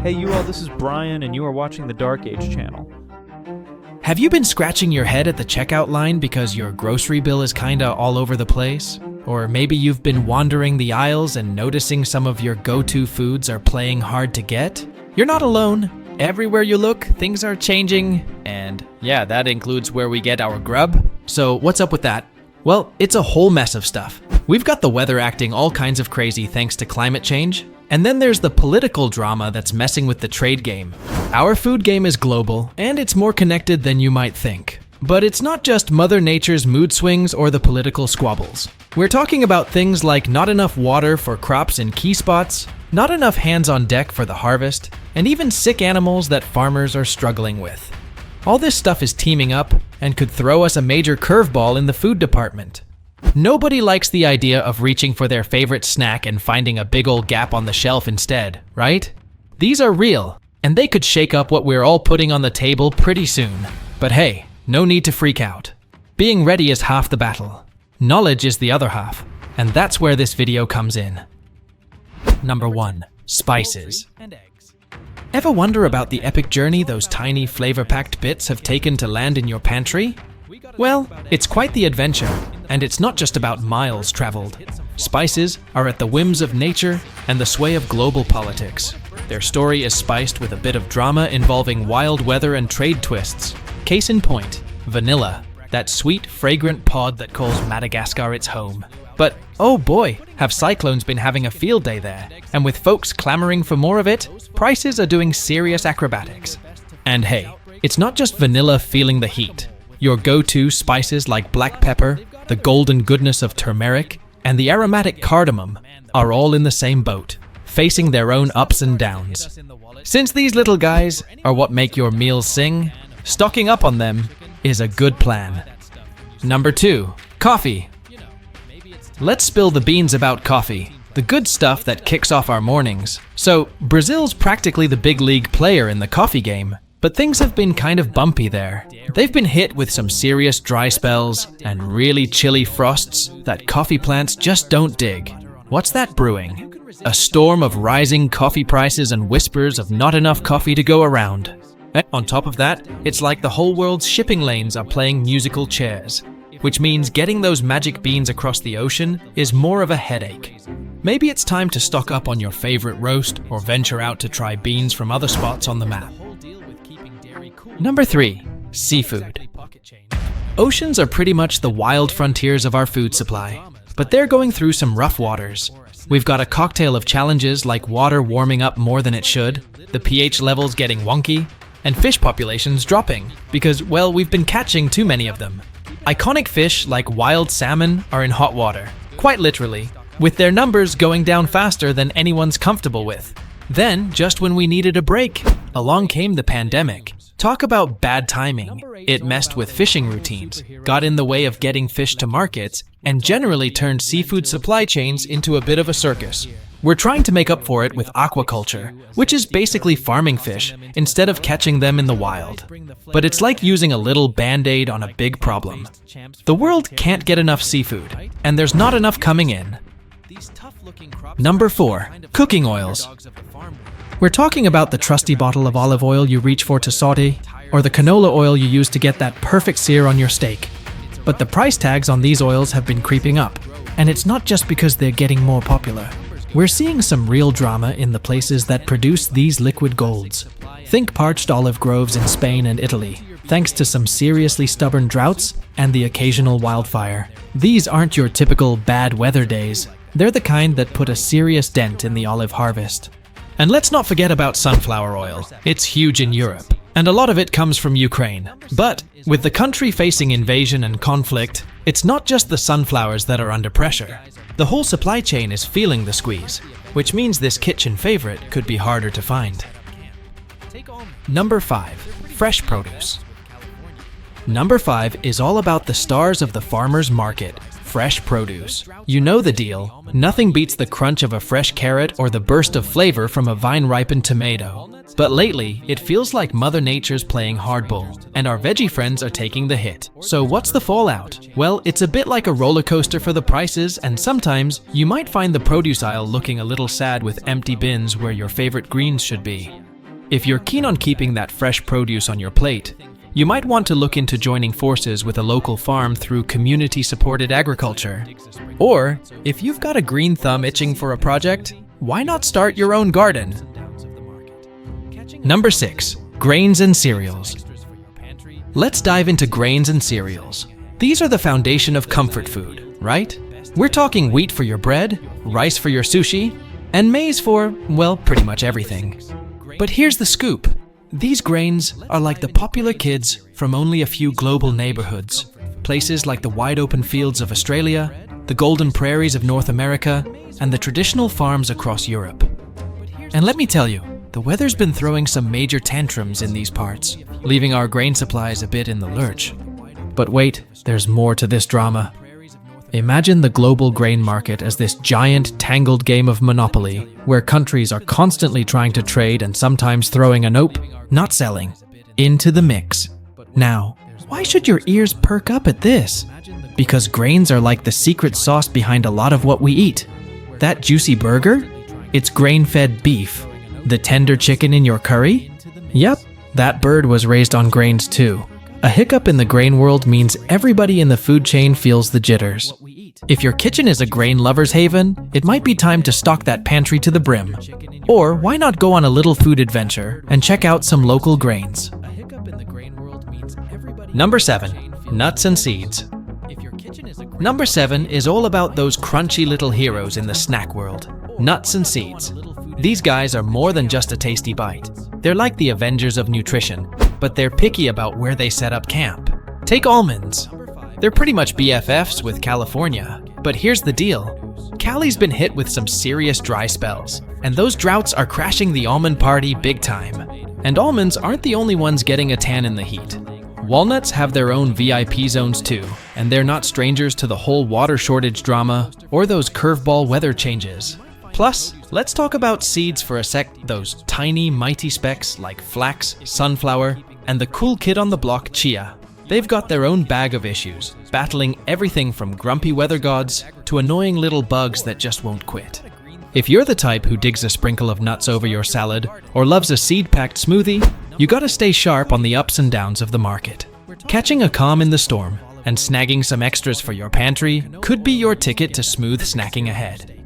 Hey you all, this is Brian and you are watching the Dark Age channel. Have you been scratching your head at the checkout line because your grocery bill is kinda all over the place? Or maybe you've been wandering the aisles and noticing some of your go-to foods are playing hard to get? You're not alone. Everywhere you look, things are changing, and yeah, that includes where we get our grub. So what's up with that? Well, it's a whole mess of stuff. We've got the weather acting all kinds of crazy thanks to climate change, and then there's the political drama that's messing with the trade game. Our food game is global, and it's more connected than you might think. But it's not just Mother Nature's mood swings or the political squabbles. We're talking about things like not enough water for crops in key spots, not enough hands on deck for the harvest, and even sick animals that farmers are struggling with. All this stuff is teaming up and could throw us a major curveball in the food department. Nobody likes the idea of reaching for their favorite snack and finding a big old gap on the shelf instead, right? These are real, and they could shake up what we're all putting on the table pretty soon. But hey, no need to freak out. Being ready is half the battle. Knowledge is the other half, and that's where this video comes in. Number 1. Spices. Ever wonder about the epic journey those tiny flavor-packed bits have taken to land in your pantry? Well, it's quite the adventure, and it's not just about miles traveled. Spices are at the whims of nature and the sway of global politics. Their story is spiced with a bit of drama involving wild weather and trade twists. Case in point, vanilla, that sweet, fragrant pod that calls Madagascar its home. But oh boy, have cyclones been having a field day there, and with folks clamoring for more of it, prices are doing serious acrobatics. And hey, it's not just vanilla feeling the heat. Your go-to spices like black pepper, the golden goodness of turmeric, and the aromatic cardamom are all in the same boat, facing their own ups and downs. Since these little guys are what make your meals sing, stocking up on them is a good plan. Number 2. Coffee. Let's spill the beans about coffee, the good stuff that kicks off our mornings. So, Brazil's practically the big league player in the coffee game, but things have been kind of bumpy there. They've been hit with some serious dry spells and really chilly frosts that coffee plants just don't dig. What's that brewing? A storm of rising coffee prices and whispers of not enough coffee to go around. On top of that, it's like the whole world's shipping lanes are playing musical chairs, which means getting those magic beans across the ocean is more of a headache. Maybe it's time to stock up on your favorite roast or venture out to try beans from other spots on the map. Number 3. Seafood. Oceans are pretty much the wild frontiers of our food supply, but they're going through some rough waters. We've got a cocktail of challenges like water warming up more than it should, the pH levels getting wonky, and fish populations dropping because, well, we've been catching too many of them. Iconic fish like wild salmon are in hot water, quite literally, with their numbers going down faster than anyone's comfortable with. Then, just when we needed a break, along came the pandemic. Talk about bad timing. It messed with fishing routines, got in the way of getting fish to markets, and generally turned seafood supply chains into a bit of a circus. We're trying to make up for it with aquaculture, which is basically farming fish instead of catching them in the wild. But it's like using a little band-aid on a big problem. The world can't get enough seafood, and there's not enough coming in. Number 4. Cooking oils. We're talking about the trusty bottle of olive oil you reach for to saute, or the canola oil you use to get that perfect sear on your steak. But the price tags on these oils have been creeping up, and it's not just because they're getting more popular. We're seeing some real drama in the places that produce these liquid golds. Think parched olive groves in Spain and Italy, thanks to some seriously stubborn droughts and the occasional wildfire. These aren't your typical bad weather days. They're the kind that put a serious dent in the olive harvest. And let's not forget about sunflower oil. It's huge in Europe, and a lot of it comes from Ukraine. But with the country facing invasion and conflict, it's not just the sunflowers that are under pressure. The whole supply chain is feeling the squeeze, which means this kitchen favorite could be harder to find. Number 5. Fresh produce. Number 5 is all about the stars of the farmer's market, fresh produce. You know the deal. Nothing beats the crunch of a fresh carrot or the burst of flavor from a vine-ripened tomato. But lately, it feels like Mother Nature's playing hardball, and our veggie friends are taking the hit. So what's the fallout? Well, it's a bit like a roller coaster for the prices, and sometimes you might find the produce aisle looking a little sad with empty bins where your favorite greens should be. If you're keen on keeping that fresh produce on your plate, you might want to look into joining forces with a local farm through community-supported agriculture. Or, if you've got a green thumb itching for a project, why not start your own garden? Number 6. Grains and cereals. Let's dive into grains and cereals. These are the foundation of comfort food, right? We're talking wheat for your bread, rice for your sushi, and maize for, well, pretty much everything. But here's the scoop. These grains are like the popular kids from only a few global neighborhoods. Places like the wide-open fields of Australia, the golden prairies of North America, and the traditional farms across Europe. And let me tell you, the weather's been throwing some major tantrums in these parts, leaving our grain supplies a bit in the lurch. But wait, there's more to this drama. Imagine the global grain market as this giant, tangled game of Monopoly, where countries are constantly trying to trade and sometimes throwing a nope, not selling, into the mix. Now, why should your ears perk up at this? Because grains are like the secret sauce behind a lot of what we eat. That juicy burger? It's grain-fed beef. The tender chicken in your curry? Yep, that bird was raised on grains too. A hiccup in the grain world means everybody in the food chain feels the jitters. If your kitchen is a grain lover's haven, it might be time to stock that pantry to the brim. Or why not go on a little food adventure and check out some local grains? Number 7. Nuts and seeds. Number 7 is all about those crunchy little heroes in the snack world. Nuts and seeds. These guys are more than just a tasty bite. They're like the Avengers of nutrition, but they're picky about where they set up camp. Take almonds. They're pretty much BFFs with California, but here's the deal. Cali's been hit with some serious dry spells, and those droughts are crashing the almond party big time. And almonds aren't the only ones getting a tan in the heat. Walnuts have their own VIP zones too, and they're not strangers to the whole water shortage drama or those curveball weather changes. Plus, let's talk about seeds for a sec, those tiny, mighty specks like flax, sunflower, and the cool kid on the block, chia. They've got their own bag of issues, battling everything from grumpy weather gods to annoying little bugs that just won't quit. If you're the type who digs a sprinkle of nuts over your salad or loves a seed-packed smoothie, you gotta stay sharp on the ups and downs of the market. Catching a calm in the storm and snagging some extras for your pantry could be your ticket to smooth snacking ahead.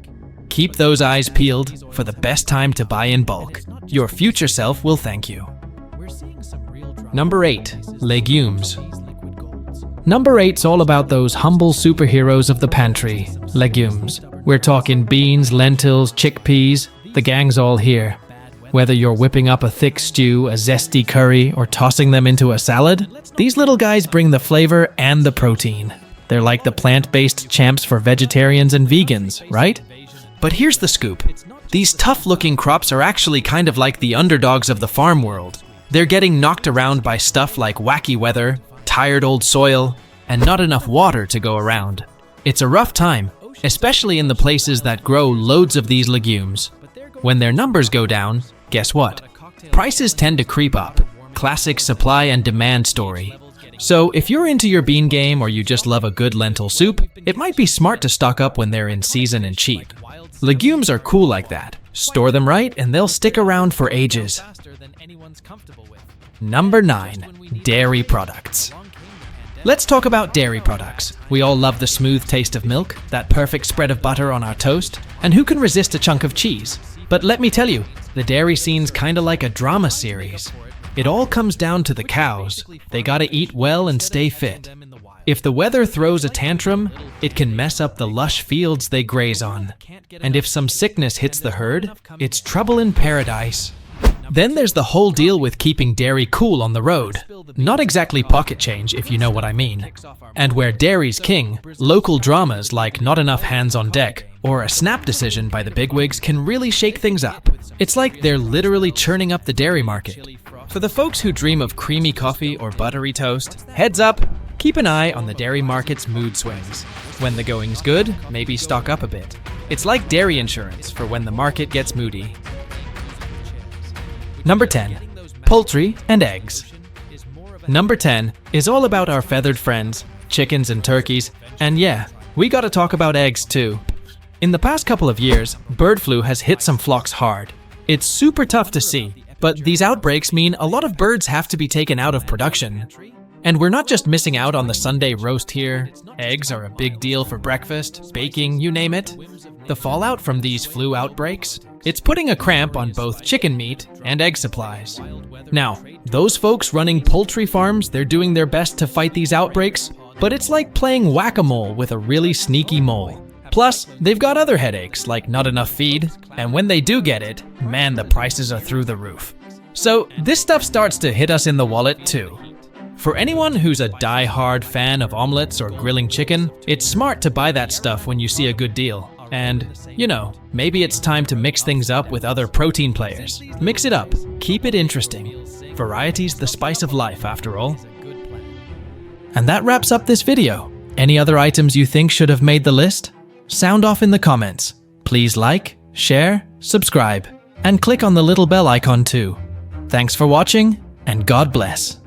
Keep those eyes peeled for the best time to buy in bulk. Your future self will thank you. Number 8. Legumes. Number 8's all about those humble superheroes of the pantry, legumes. We're talking beans, lentils, chickpeas, the gang's all here. Whether you're whipping up a thick stew, a zesty curry, or tossing them into a salad, these little guys bring the flavor and the protein. They're like the plant-based champs for vegetarians and vegans, right? But here's the scoop. These tough-looking crops are actually kind of like the underdogs of the farm world. They're getting knocked around by stuff like wacky weather, tired old soil, and not enough water to go around. It's a rough time, especially in the places that grow loads of these legumes. When their numbers go down, guess what? Prices tend to creep up. Classic supply and demand story. So if you're into your bean game or you just love a good lentil soup, it might be smart to stock up when they're in season and cheap. Legumes are cool like that. Store them right and they'll stick around for ages. Number 9. Dairy products. Let's talk about dairy products. We all love the smooth taste of milk, that perfect spread of butter on our toast, and who can resist a chunk of cheese? But let me tell you, the dairy scene's kinda like a drama series. It all comes down to the cows. They gotta eat well and stay fit. If the weather throws a tantrum, it can mess up the lush fields they graze on. And if some sickness hits the herd, it's trouble in paradise. Then there's the whole deal with keeping dairy cool on the road. Not exactly pocket change, if you know what I mean. And where dairy's king, local dramas like not enough hands on deck or a snap decision by the bigwigs can really shake things up. It's like they're literally churning up the dairy market. For the folks who dream of creamy coffee or buttery toast, heads up, keep an eye on the dairy market's mood swings. When the going's good, maybe stock up a bit. It's like dairy insurance for when the market gets moody. Number 10. Poultry and eggs. Number 10 is all about our feathered friends, chickens and turkeys, and yeah, we gotta talk about eggs too. In the past couple of years, bird flu has hit some flocks hard. It's super tough to see, But these outbreaks mean a lot of birds have to be taken out of production. And we're not just missing out on the Sunday roast here. Eggs are a big deal for breakfast, baking, you name it. The fallout from these flu outbreaks, it's putting a cramp on both chicken meat and egg supplies. Now, those folks running poultry farms, they're doing their best to fight these outbreaks, but it's like playing whack-a-mole with a really sneaky mole. Plus, they've got other headaches, like not enough feed, and when they do get it, man, the prices are through the roof. So this stuff starts to hit us in the wallet too. For anyone who's a die-hard fan of omelets or grilling chicken, it's smart to buy that stuff when you see a good deal. And, you know, maybe it's time to mix things up with other protein players. Mix it up, keep it interesting. Variety's the spice of life, after all. And that wraps up this video. Any other items you think should have made the list? Sound off in the comments. Please like, share, subscribe, and click on the little bell icon too. Thanks for watching, and God bless.